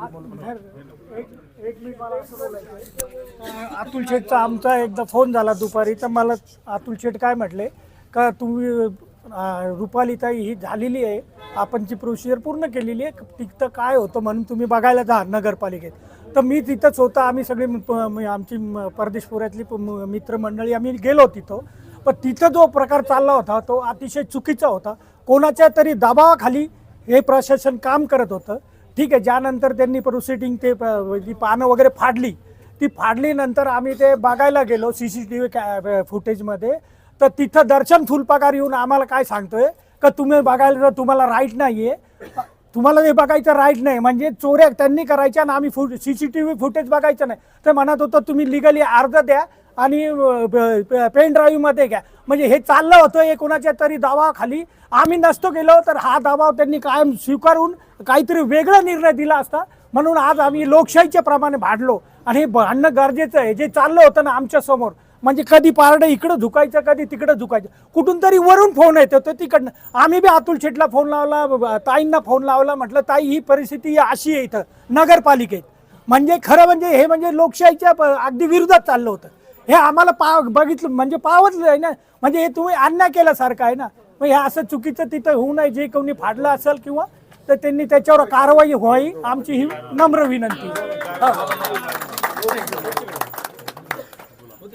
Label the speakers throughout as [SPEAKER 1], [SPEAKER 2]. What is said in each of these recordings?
[SPEAKER 1] एक मिनिट मला असं बोलायचं अतुल शेठचा आमचा एकदा फोन झाला दुपारी तर मला अतुल शेठ काय म्हटले का तुम्ही रुपालीताई ही झालेली आहे आपण जी प्रोसिजर पूर्ण केलेली आहे तिथं काय होतं म्हणून तुम्ही बघायला जा नगरपालिकेत तर मी तिथंच होतं आम्ही सगळे आमची परदेशपुऱ्यातली मित्रमंडळी आम्ही गेलो तिथं पण तिथं जो प्रकार चालला होता तो अतिशय चुकीचा होता कोणाच्या तरी दबावाखाली हे प्रशासन काम करत होतं ठीक आहे ज्यानंतर त्यांनी प्रोसिडिंग ते जी पानं वगैरे फाडली ती फाडलीनंतर आम्ही ते बघायला गेलो CCTV फुटेजमध्ये तर तिथं दर्शन फुलपगार येऊन आम्हाला काय सांगतोय का तुम्ही बघायला तर तुम्हाला राईट नाही आहे तुम्हाला हे बघायचं राईट नाही म्हणजे चोऱ्या त्यांनी करायच्या आणि आम्ही CCTV फुटेज बघायचं नाही तर म्हणत होतं तुम्ही लिगली अर्ज द्या आणि पेन ड्राईव्हमध्ये घ्या म्हणजे हे चाललं होतं हे कोणाच्या तरी दबावाखाली आम्ही नसतो गेलो तर हा दबाव त्यांनी कायम स्वीकारून काहीतरी वेगळा निर्णय दिला असता म्हणून आज आम्ही लोकशाहीच्या प्रमाणे भांडलो आणि हे भांडणं गरजेचं आहे जे चाललं होतं ना आमच्या समोर म्हणजे कधी पारडं इकडं झुकायचं कधी तिकडं झुकायचं कुठून तरी वरून फोन येतो तर तिकडनं आम्ही बी अतुल शेठला फोन लावला ताईंना फोन लावला म्हटलं ताई ही परिस्थिती अशी आहे इथं नगरपालिकेत म्हणजे खरं म्हणजे हे म्हणजे लोकशाहीच्या अगदी विरोधात चाललं होतं हे आम्हाला बघितलं म्हणजे पावतलं आहे ना म्हणजे हे तुम्ही अन्याय केल्यासारखं आहे ना मग हे असं चुकीचं तिथं होऊ नये जे कोणी फाडलं असेल किंवा तर त्यांनी त्याच्यावर कारवाई व्हावी आमची ही नम्र विनंती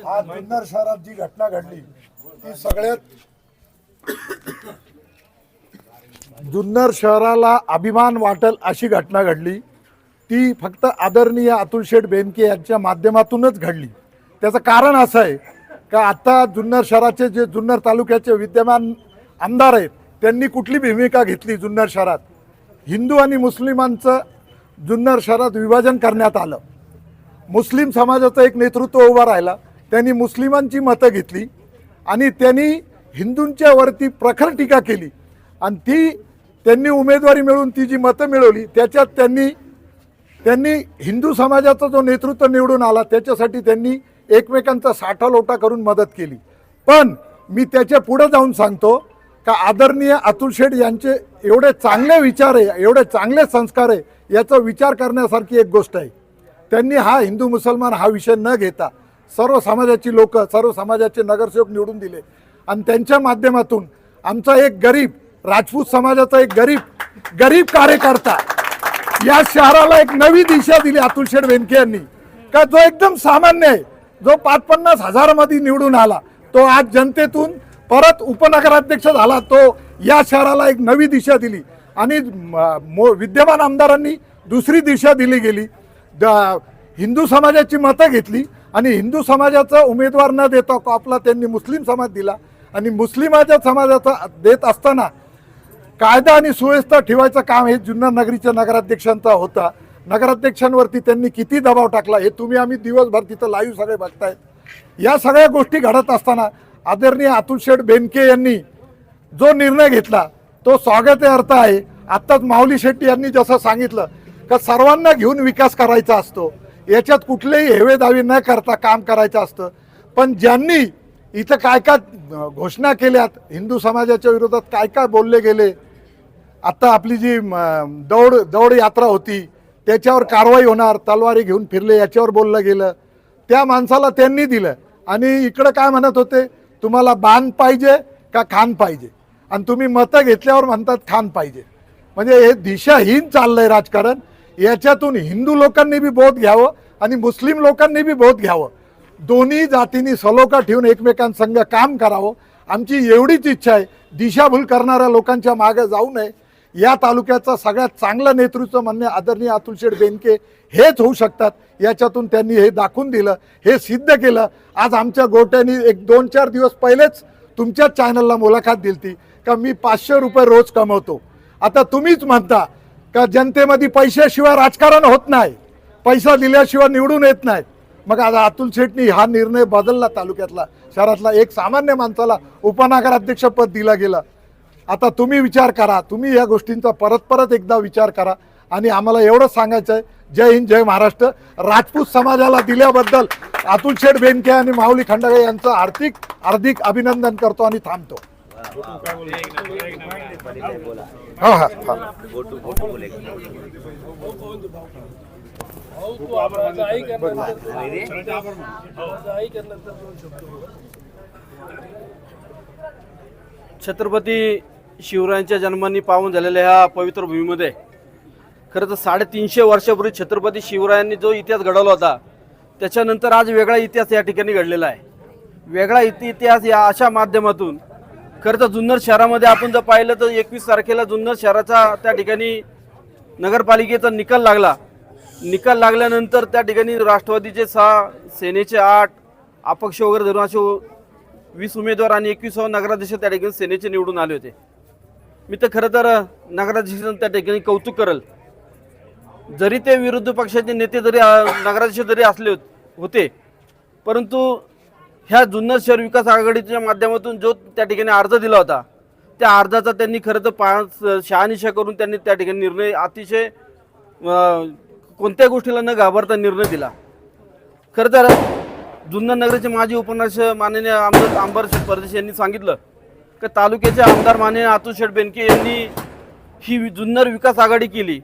[SPEAKER 2] आज जुन्नर शहरात जी घटना घडली ती सगळ्यात जुन्नर शहराला अभिमान वाटेल अशी घटना घडली ती फक्त आदरणीय अतुल शेठ बेनके यांच्या माध्यमातूनच घडली त्याचं कारण असं आहे का आता जुन्नर शहराचे जे जुन्नर तालुक्याचे विद्यमान आमदार आहेत त्यांनी कुठली भूमिका घेतली जुन्नर शहरात हिंदू आणि मुस्लिमांचं जुन्नर शहरात विभाजन करण्यात आलं मुस्लिम समाजाचं एक नेतृत्व उभं राहिला त्यांनी मुस्लिमांची मतं घेतली आणि त्यांनी हिंदूंच्या वरती प्रखर टीका केली आणि त्यांनी उमेदवारी मिळवून ती जी मतं मिळवली त्याच्यात त्यांनी हिंदू समाजाचा जो नेतृत्व निवडून आला त्याच्यासाठी त्यांनी एकमेकांचा साठालोटा करून मदत केली पण मी त्याच्या पुढे जाऊन सांगतो का आदरणीय अतुल शेठ यांचे एवढे चांगले विचार आहे एवढे चांगले संस्कार आहे याचा विचार करण्यासारखी एक गोष्ट आहे त्यांनी हा हिंदू मुसलमान हा विषय न घेता सर्व समाजाची लोक सर्व समाजाचे नगरसेवक निवडून दिले आणि त्यांच्या माध्यमातून आमचा एक गरीब राजपूत समाजाचा एक गरीब कार्यकर्ता या शहराला एक नवी दिशा दिली अतुल शेठ बेनके यांनी का जो एकदम सामान्य आहे जो 5-50 हजारामध्ये निवडून आला तो आज जनतेतून परत उपनगराध्यक्ष झाला तो या शहराला एक नवी दिशा दिली आणि विद्यमान आमदारांनी दुसरी दिशा दिली गेली हिंदू समाजाची मतं घेतली आणि हिंदू समाजाचा उमेदवार न देता आपला त्यांनी मुस्लिम समाज दिला आणि मुस्लिमाच्या समाजाचा देत असताना कायदा आणि सुव्यवस्था ठेवायचं काम हे जुन्नर नगरीच्या नगराध्यक्षांचा होता नगराध्यक्षांवरती त्यांनी किती दबाव टाकला हे तुम्ही आम्ही दिवसभर तिथं लाईव्ह सगळे बघतायत या सगळ्या गोष्टी घडत असताना आदरणीय अतुल शेठ बेनके यांनी जो निर्णय घेतला तो स्वागत अर्थ आहे आत्ताच माऊली शेट्टी यांनी जसं सांगितलं का सर्वांना घेऊन विकास करायचा असतो याच्यात कुठलेही हेवेदावे न करता काम करायचं असतं पण ज्यांनी इथं काय घोषणा केल्यात हिंदू समाजाच्या विरोधात काय बोलले गेले आता आपली जी दौड यात्रा होती त्याच्यावर कारवाई होणार तलवारी घेऊन फिरले याच्यावर बोललं गेलं त्या माणसाला त्यांनी दिलं आणि इकडं काय म्हणत होते तुम्हाला बाण पाहिजे का खान पाहिजे आणि तुम्ही मतं घेतल्यावर म्हणतात खान पाहिजे म्हणजे हे दिशाहीन चाललंय राजकारण याच्यातून हिंदू लोकांनी बी बोध घ्यावं आणि मुस्लिम लोकांनी बी बोध घ्यावं दोन्ही जातींनी सलोखा ठेवून एकमेकांसंग काम करावं आमची एवढीच इच्छा आहे दिशाभूल करणाऱ्या लोकांच्या मागे जाऊ नये या तालुक्याचं सगळ्यात चांगलं नेतृत्व म्हणणे आदरणीय अतुल शेठ बेनके हेच होऊ शकतात याच्यातून त्यांनी हे दाखवून दिलं हे सिद्ध केलं आज आमच्या गोट्यांनी एक 2-4 दिवस पहिलेच तुमच्याच चॅनलला मुलाखत दिली का मी 500 रुपये रोज कमवतो आता तुम्हीच म्हणता का जनतेमध्ये पैशाशिवाय राजकारण होत नाही पैसा दिल्याशिवाय निवडून येत नाहीत मग आज अतुल शेठनी हा निर्णय बदलला तालुक्यातला शहरातला एक सामान्य माणसाला उपनगराध्यक्षपद दिलं गेलं आता तुम्ही विचार करा तुम्ही या गोष्टींचा परत एकदा विचार करा आणि आम्हाला एवढंच सांगायचं आहे जय हिंद जय महाराष्ट्र राजपूत समाजाला दिल्याबद्दल अतुल शेठ बेनके आणि माऊली खंडागळे यांचं हार्दिक अभिनंदन करतो आणि थांबतो हा हा हा
[SPEAKER 3] छत्रपती शिवरायांच्या जन्माने पावन झालेल्या ह्या पवित्र भूमीमध्ये खरं तर 350 वर्षापूर्वी छत्रपती शिवरायांनी जो इतिहास घडवला होता त्याच्यानंतर आज वेगळा इतिहास या ठिकाणी घडलेला आहे. वेगळा इतिहास या अशा माध्यमातून खरं तर जुन्नर शहरामध्ये आपण जर पाहिलं तर 21 तारखेला जुन्नर शहराचा त्या ठिकाणी नगरपालिकेचा निकाल लागला. निकाल लागल्यानंतर त्या ठिकाणी राष्ट्रवादीचे 6, सेनेचे 8, अपक्ष वगैरे धरून असे 20 उमेदवार आणि 21 नगराध्यक्ष त्या ठिकाणी सेनेचे निवडून आले होते. मी तर खरं तर नगराध्यक्षांचं त्या ठिकाणी कौतुक करल. जरी ते विरोधी पक्षाचे नेते जरी नगराध्यक्ष जरी असले होते, परंतु ह्या जुन्नर शहर विकास आघाडीच्या माध्यमातून जो त्या ठिकाणी अर्ज दिला होता त्या अर्जाचा त्यांनी खरं तर शहानिशा करून त्यांनी त्या ठिकाणी निर्णय अतिशय कोणत्या गोष्टीला न घाबरता निर्णय दिला. खरं तर जुन्नर नगराचे माजी उपनगराध्यक्ष माननीय आमदार अंबरशेठ परदेशी यांनी सांगितलं की तालुक्याचे आमदार माननीय अतुल शेठ बेनके यांनी ही जुन्नर विकास आघाडी केली.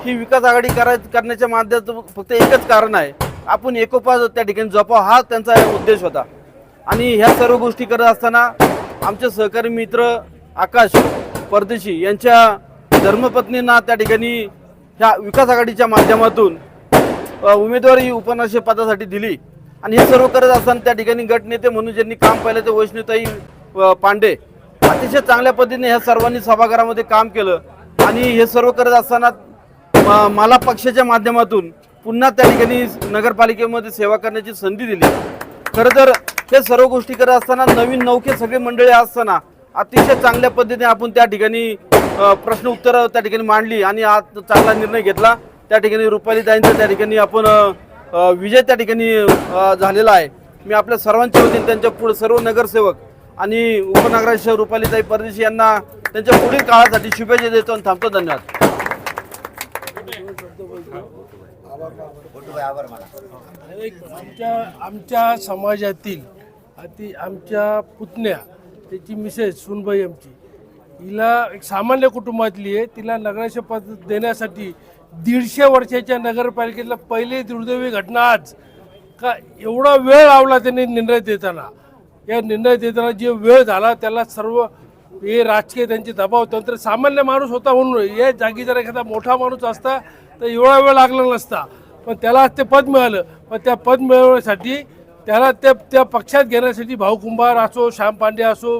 [SPEAKER 3] ही विकास आघाडी करण्याच्या माध्यमातून फक्त एकच कारण आहे, आपण एकोपा त्या ठिकाणी जपाव हा त्यांचा उद्देश होता. आणि ह्या सर्व गोष्टी करत असताना आमचे सहकारी मित्र आकाश परदेशी यांच्या धर्मपत्नींना त्या ठिकाणी ह्या विकास आघाडीच्या माध्यमातून उमेदवारी उपनगराध्यक्ष पदासाठी दिली. आणि हे सर्व करत असताना त्या ठिकाणी गटनेते म्हणून ज्यांनी काम पाहिलं ते वैष्णवताई पांडे अतिशय चांगल्या पद्धतीने ह्या सर्वांनी सभागृहामध्ये काम केलं. आणि हे सर्व करत असताना मला पक्षाच्या माध्यमातून पुन्हा त्या ठिकाणी नगरपालिकेमध्ये सेवा करण्याची संधी दिली. खरं तर हे सर्व गोष्टी करत असताना नवीन नौके सगळे मंडळी असताना अतिशय चांगल्या पद्धतीने आपण त्या ठिकाणी प्रश्न उत्तर त्या ठिकाणी मांडली आणि आज चांगला निर्णय घेतला. त्या ठिकाणी रुपालीताईंचा त्या ठिकाणी आपण विजय त्या ठिकाणी झालेला आहे. मी आपल्या सर्वांच्या वतीने त्यांच्या पुढे सर्व नगरसेवक आणि उपनगराध्यक्ष रुपालीताई परदेशी यांना त्यांच्या पुढील काळासाठी शुभेच्छा देतो आणि थांबतो. धन्यवाद.
[SPEAKER 4] आमच्या समाजातील आमच्या पुतण्या त्याची मिसेस सुनबाई आमची, हिला एक सामान्य कुटुंबातली आहे. तिला नगराध्यक्ष पद देण्यासाठी 150 वर्षाच्या नगरपालिकेतला पहिले दुर्दैवी घटना आज का एवढा वेळ लावला त्यांनी निर्णय देताना. या निर्णय देताना जे वेळ झाला त्याला सर्व हे राजकीय त्यांचे दबाव तंत्र, सामान्य माणूस होता म्हणून या जागी जर एखादा मोठा माणूस असता तर एवढा वेळ लागला नसता. पण त्याला ते पद मिळालं. पण त्या पद मिळवण्यासाठी त्याला त्या पक्षात घेण्यासाठी भाऊ कुंभार असो, श्याम पांडे असो,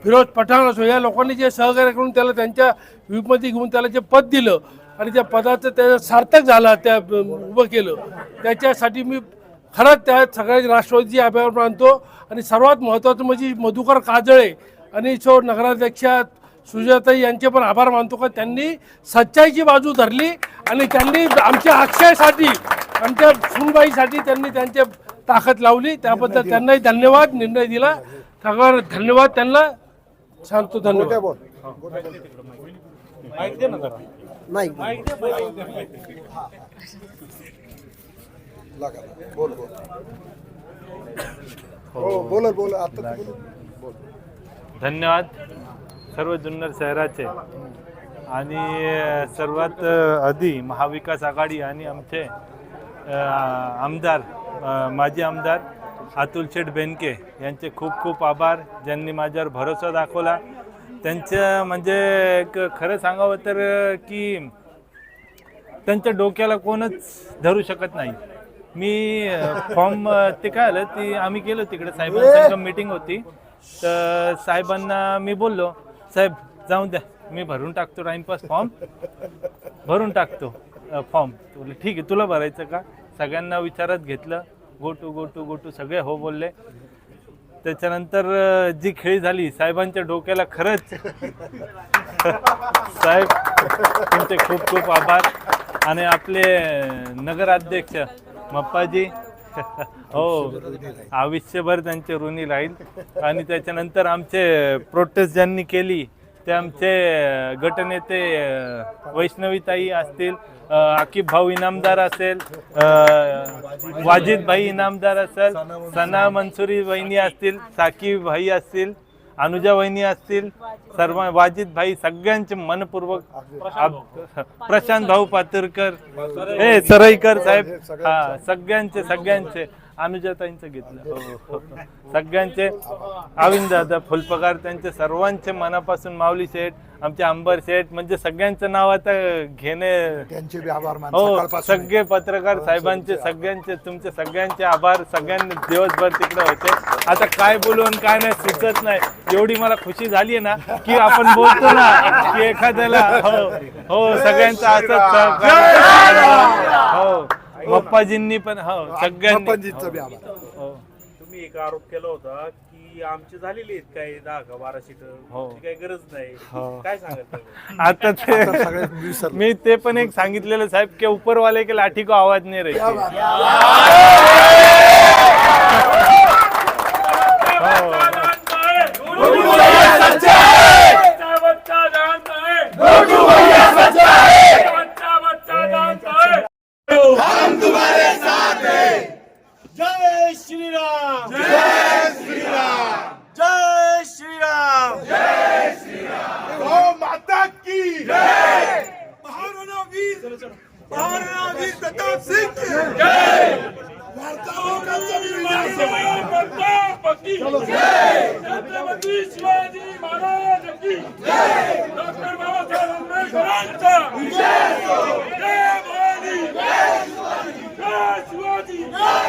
[SPEAKER 4] फिरोज पठाण असो, या लोकांनी जे सहकार्य करून त्याला त्यांच्या व्हीपमध्ये घेऊन त्याला जे पद दिलं आणि त्या पदाचं त्याचं सार्थक झाला, त्या उभं केलं, त्याच्यासाठी मी खरंच त्या सगळ्या राष्ट्रवादीचे आभार मानतो. आणि सर्वात महत्त्वाचं म्हणजे मधुकर काजळे आणि नगराध्यक्षा सुजाताई यांचे पण आभार मानतो का त्यांनी सच्चाईची बाजू धरली आणि त्यांनी आमच्या अक्षयसाठी, आमच्या सुनबाईसाठी त्यांनी त्यांचे ताकद लावली. त्याबद्दल त्यांनाही धन्यवाद. निर्णय दिला सगळं धन्यवाद त्यांना सांगतो. धन्यवाद.
[SPEAKER 5] धन्यवाद सर्व जुन्नर शहराचे आणि सर्वात आधी महाविकास आघाडी आणि आमचे आमदार माजी आमदार अतुल शेठ बेनके यांचे खूप खूप आभार, ज्यांनी माझ्यावर भरोसा दाखवला. त्यांचं म्हणजे एक खरं सांगावं तर की त्यांच्या डोक्याला कोणच धरू शकत नाही. मी फॉर्म ते काय आलं ती आम्ही गेलो तिकडे साहेबांसंग मीटिंग होती. तर साहेबांना मी बोललो, साहेब जाऊन द्या मी भरून टाकतो, टाइमपास फॉर्म भरून टाकतो फॉर्म. बोलले ठीक आहे, तुला भरायचं का? सगळ्यांना विचारत घेतलं, गो टू सगळे हो बोलले. त्याच्यानंतर जी खेळी झाली साहेबांच्या डोक्याला, खरंच साहेब तुमचे खूप खूप आभार. आणि आपले नगराध्यक्ष मप्पाजी हो आयुष्यभर त्यांचे ऋणी राहील. आणि त्याच्यानंतर आमचे प्रोटेस्ट ज्यांनी केली ते आमचे गटनेते वैष्णवीताई असतील, आकिब भाऊ इनामदार असेल, वाजिद भाई इनामदार असेल, सना मनसुरी वहिनी असतील, साकीब भाई असतील अनुजा वहिनी असतील, सर्व वाजिद भाई, सगळ्यांचे मनपूर्वक प्रशांत भाऊ पातुरकर, हे सरईकर साहेब, हा सगळ्यांचे अनुजाताईंचं घेतलं, हो. सगळ्यांचे अविंद दादा फुलपकार, त्यांचे सर्वांचे मनापासून, माऊली शेठ, आमचे अंबर शेठ, म्हणजे सगळ्यांचं नाव आता घेणे,
[SPEAKER 2] त्यांचे बी आभार मान
[SPEAKER 5] हो.
[SPEAKER 2] सकाळपासून.
[SPEAKER 5] सगळे पत्रकार साहेबांचे, सगळ्यांचे, तुमचे सगळ्यांचे आभार. सगळ्यांनी दिवसभर तिकडे होते. आता काय बोलू आणि काय नाही सुचत नाही. एवढी मला खुशी झाली ना की आपण बोलतो ना की एखाद्याला, हो सगळ्यांचं असंच हो. बाप्पाजींनी पण, हो सगळ्यांनी,
[SPEAKER 2] बाप्पाजींचं बी आभार.
[SPEAKER 5] हो.
[SPEAKER 6] तुम्ही एक आरोप केला होता की आमचे झालेले आहेत काही 10 का 12 सीट,
[SPEAKER 5] हो.
[SPEAKER 6] काही गरज नाही, काय सांगाल?
[SPEAKER 5] आता ते
[SPEAKER 2] आता सगळे विसरले.
[SPEAKER 5] मी ते पण एक सांगितलेलं साहेब की ऊपर वाले के लाठी को आवाज नाही रही.
[SPEAKER 6] जय श्री राम, जय श्री राम, जय श्री राम, जय श्री राम, गौ माता की जय, महाराणा वीर प्रताप सिंह की जय, छत्रपती शिवाजी महाराज की जय, डॉक्टर बाबासाहेब आंबेडकरांचा जय, जय भवानी, जय शिवाजी, जय